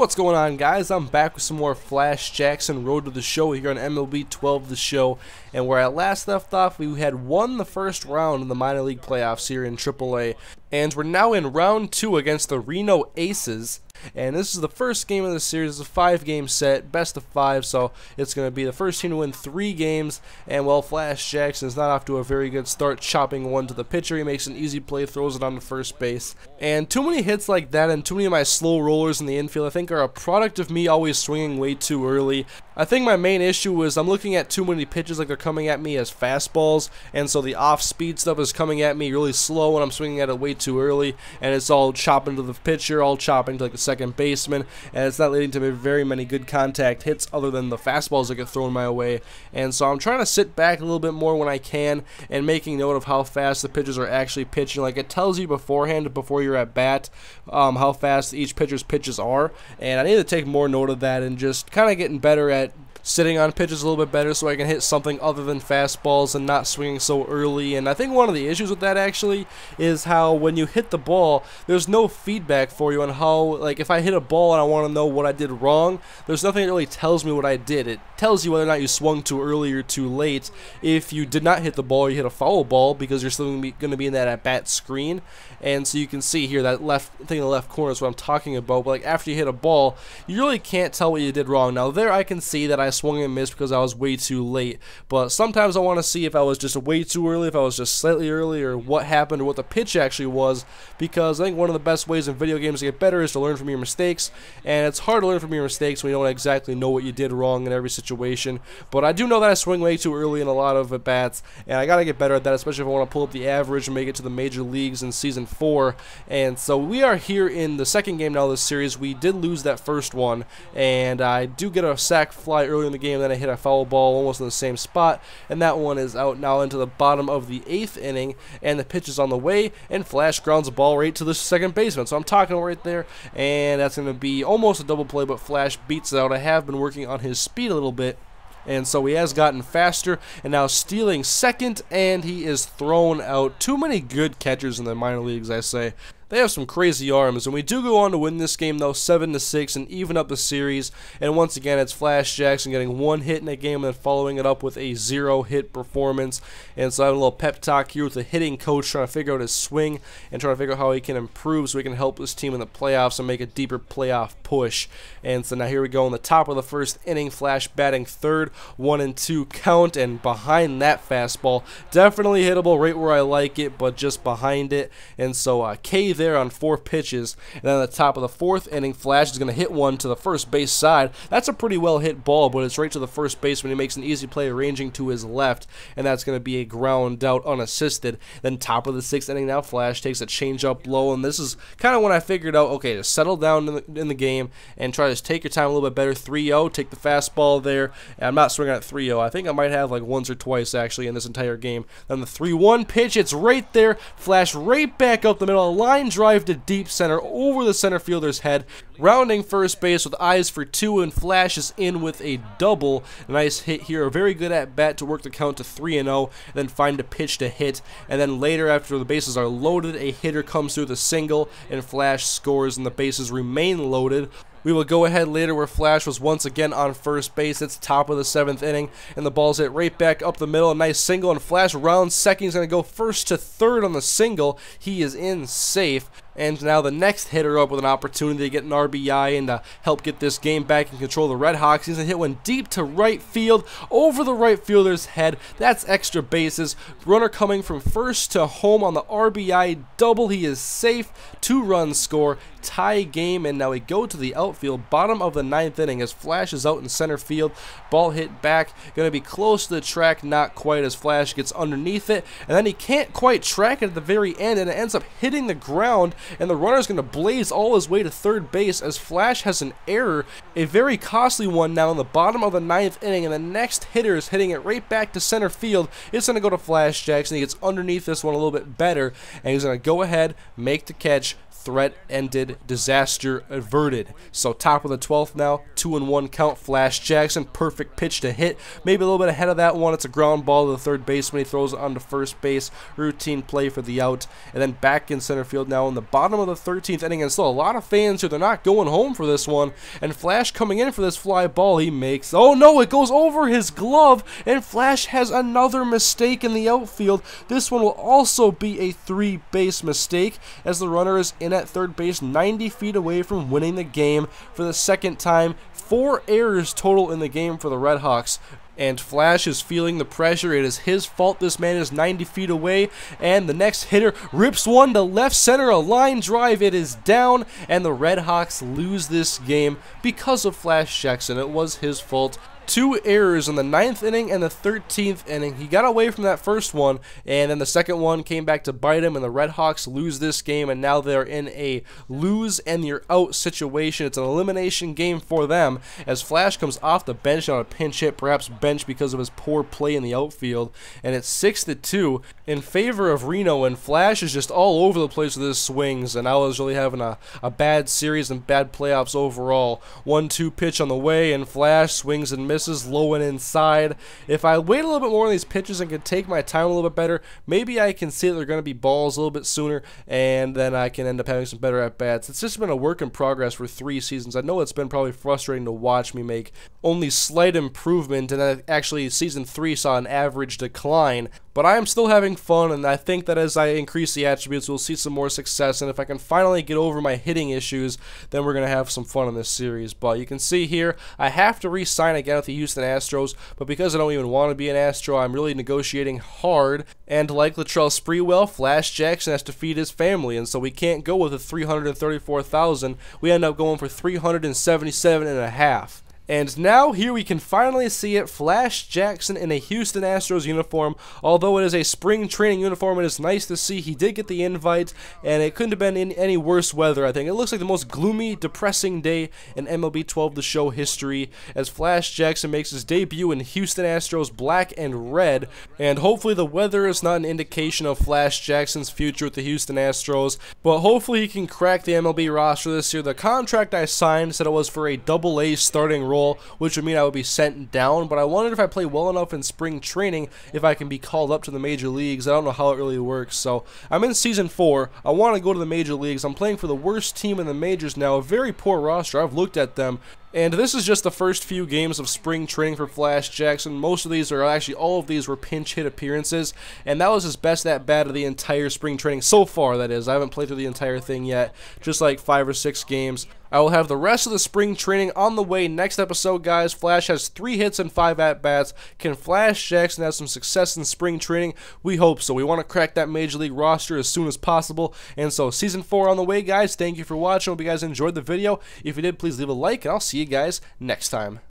What's going on, guys? I'm back with some more Flash Jackson Road to the Show here on MLB 12 The Show. And where I last left off, we had won the first round in the minor league playoffs here in AAA. And we're now in round 2 against the Reno Aces. And this is the first game of the series. It's a 5-game set, best of 5, so it's going to be the first team to win 3 games. And well, Flash Jackson is not off to a very good start, chopping one to the pitcher. He makes an easy play, throws it on to first base. And too many hits like that and too many of my slow rollers in the infield, I think, are a product of me always swinging way too early. I think my main issue is I'm looking at too many pitches like they're coming at me as fastballs, and so the off-speed stuff is coming at me really slow and I'm swinging at it way too early, and it's all chopping to the pitcher, all chopping to like the second baseman, and it's not leading to very many good contact hits other than the fastballs that get thrown my way. And so I'm trying to sit back a little bit more when I can and making note of how fast the pitchers are actually pitching. Like, it tells you beforehand, before you're at bat, how fast each pitcher's pitches are, and I need to take more note of that and just kind of getting better at sitting on pitches a little bit better so I can hit something other than fastballs and not swinging so early. And I think one of the issues with that actually is how when you hit the ball, there's no feedback for you on how, like, if I hit a ball and I want to know what I did wrong, there's nothing that really tells me what I did. It tells you whether or not you swung too early or too late. If you did not hit the ball, you hit a foul ball because you're still going to be in that at-bat screen. And so you can see here that left thing in the left corner is what I'm talking about. But like, after you hit a ball, you really can't tell what you did wrong. Now there I can see that I swung and missed because I was way too late, but sometimes I want to see if I was just way too early, if I was just slightly early, or what happened, or what the pitch actually was, because I think one of the best ways in video games to get better is to learn from your mistakes, and it's hard to learn from your mistakes when you don't exactly know what you did wrong in every situation. But I do know that I swing way too early in a lot of at-bats, and I gotta get better at that, especially if I want to pull up the average and make it to the major leagues in Season 4. And so we are here in the second game now of this series. We did lose that first one, and I do get a sac fly early in the game, then I hit a foul ball almost in the same spot, and that one is out now into the bottom of the 8th inning, and the pitch is on the way, and Flash grounds the ball right to the second baseman. So I'm talking right there, and that's going to be almost a double play, but Flash beats it out. I have been working on his speed a little bit, and so he has gotten faster, and now stealing second, and he is thrown out. Too many good catchers in the minor leagues, I say. They have some crazy arms, and we do go on to win this game, though, 7-6, and even up the series. And once again, it's Flash Jackson getting 1 hit in a game and then following it up with a 0-hit performance. And so I have a little pep talk here with the hitting coach, trying to figure out his swing and trying to figure out how he can improve so he can help this team in the playoffs and make a deeper playoff push. And so now here we go in the top of the first inning, Flash batting third, 1-2 count, and behind that fastball, definitely hittable right where I like it, but just behind it. And so K there on 4 pitches, and then at the top of the 4th inning, Flash is going to hit one to the first base side. That's a pretty well hit ball, but it's right to the first base when he makes an easy play ranging to his left, and that's going to be a ground out unassisted. Then top of the 6th inning now, Flash takes a changeup low, and this is kind of when I figured out, okay, to settle down in the game and try to take your time a little bit better. 3-0, take the fastball there, and I'm not swinging at 3-0. I think I might have like once or twice actually in this entire game. Then the 3-1 pitch, it's right there. Flash right back up the middle, a line drive to deep center over the center fielder's head, rounding first base with eyes for 2, and Flash is in with a double. Nice hit here, a very good at bat to work the count to 3-0, and then find a pitch to hit, and then later after the bases are loaded, a hitter comes through with a single, and Flash scores, and the bases remain loaded. We will go ahead later where Flash was once again on first base. It's top of the 7th inning, and the ball's hit right back up the middle. A nice single, and Flash rounds second. He's going to go first to third on the single. He is in safe. And now the next hitter up with an opportunity to get an RBI and to help get this game back and control the Redhawks. He's going to hit one deep to right field over the right fielder's head. That's extra bases. Runner coming from first to home on the RBI double. He is safe. 2-run score. Tie game, and now we go to the outfield, bottom of the 9th inning as Flash is out in center field. Ball hit back, going to be close to the track, not quite, as Flash gets underneath it, and then he can't quite track it at the very end, and it ends up hitting the ground, and the runner's going to blaze all his way to third base as Flash has an error, a very costly one now in the bottom of the 9th inning, and the next hitter is hitting it right back to center field. It's going to go to Flash Jackson. He gets underneath this one a little bit better, and he's going to go ahead, make the catch. Threat ended, disaster averted. So top of the 12th now, 2-1 count. Flash Jackson, perfect pitch to hit. Maybe a little bit ahead of that one. It's a ground ball to the third baseman. He throws it onto first base. Routine play for the out. And then back in center field now in the bottom of the 13th inning, and still a lot of fans here. They're not going home for this one. And Flash coming in for this fly ball. He makes, oh no, it goes over his glove, and Flash has another mistake in the outfield. This one will also be a 3-base mistake, as the runner is in at third base, 90 feet away from winning the game for the second time. 4 errors total in the game for the Redhawks. And Flash is feeling the pressure. It is his fault. This man is 90 feet away, and the next hitter rips one to left center, a line drive. It is down, and the Redhawks lose this game because of Flash Jackson. It was his fault. 2 errors in the 9th inning and the 13th inning. He got away from that first one, and then the second one came back to bite him, and the Redhawks lose this game, and now they're in a lose and you're out situation. It's an elimination game for them, as Flash comes off the bench on a pinch hit, perhaps bench because of his poor play in the outfield, and it's 6-2 in favor of Reno, and Flash is just all over the place with his swings, and I was really having a bad series and bad playoffs overall. 1-2 pitch on the way, and Flash swings and misses low and inside. If I wait a little bit more on these pitches and can take my time a little bit better, maybe I can see that they're going to be balls a little bit sooner, and then I can end up having some better at-bats. It's just been a work in progress for 3 seasons. I know it's been probably frustrating to watch me make only slight improvement, and actually season 3 saw an average decline. But I am still having fun, and I think that as I increase the attributes, we'll see some more success. And if I can finally get over my hitting issues, then we're going to have some fun in this series. But you can see here, I have to re-sign again with the Houston Astros. But because I don't even want to be an Astro, I'm really negotiating hard. And like Latrell Sprewell, Flash Jackson has to feed his family. And so we can't go with a $334,000. We end up going for $377.5. And now here we can finally see it, Flash Jackson in a Houston Astros uniform. Although it is a spring training uniform, it is nice to see he did get the invite, and it couldn't have been in any worse weather, I think. It looks like the most gloomy, depressing day in MLB 12 The Show history, as Flash Jackson makes his debut in Houston Astros black and red. And hopefully the weather is not an indication of Flash Jackson's future with the Houston Astros, but hopefully he can crack the MLB roster this year. The contract I signed said it was for a AA starting role, which would mean I would be sent down, but I wondered if I play well enough in spring training if I can be called up to the major leagues. I don't know how it really works. So I'm in season 4. I want to go to the major leagues. I'm playing for the worst team in the majors now, a very poor roster. I've looked at them. And this is just the first few games of spring training for Flash Jackson. Most of these are actually, all of these were pinch hit appearances, and that was his best at bat of the entire spring training so far, that is. I haven't played through the entire thing yet, just like 5 or 6 games. I will have the rest of the spring training on the way next episode, guys. Flash has 3 hits and 5 at-bats. Can Flash Jackson have some success in spring training? We hope so. We want to crack that Major League roster as soon as possible. And so, Season 4 on the way, guys. Thank you for watching. Hope you guys enjoyed the video. If you did, please leave a like, and I'll see you guys next time.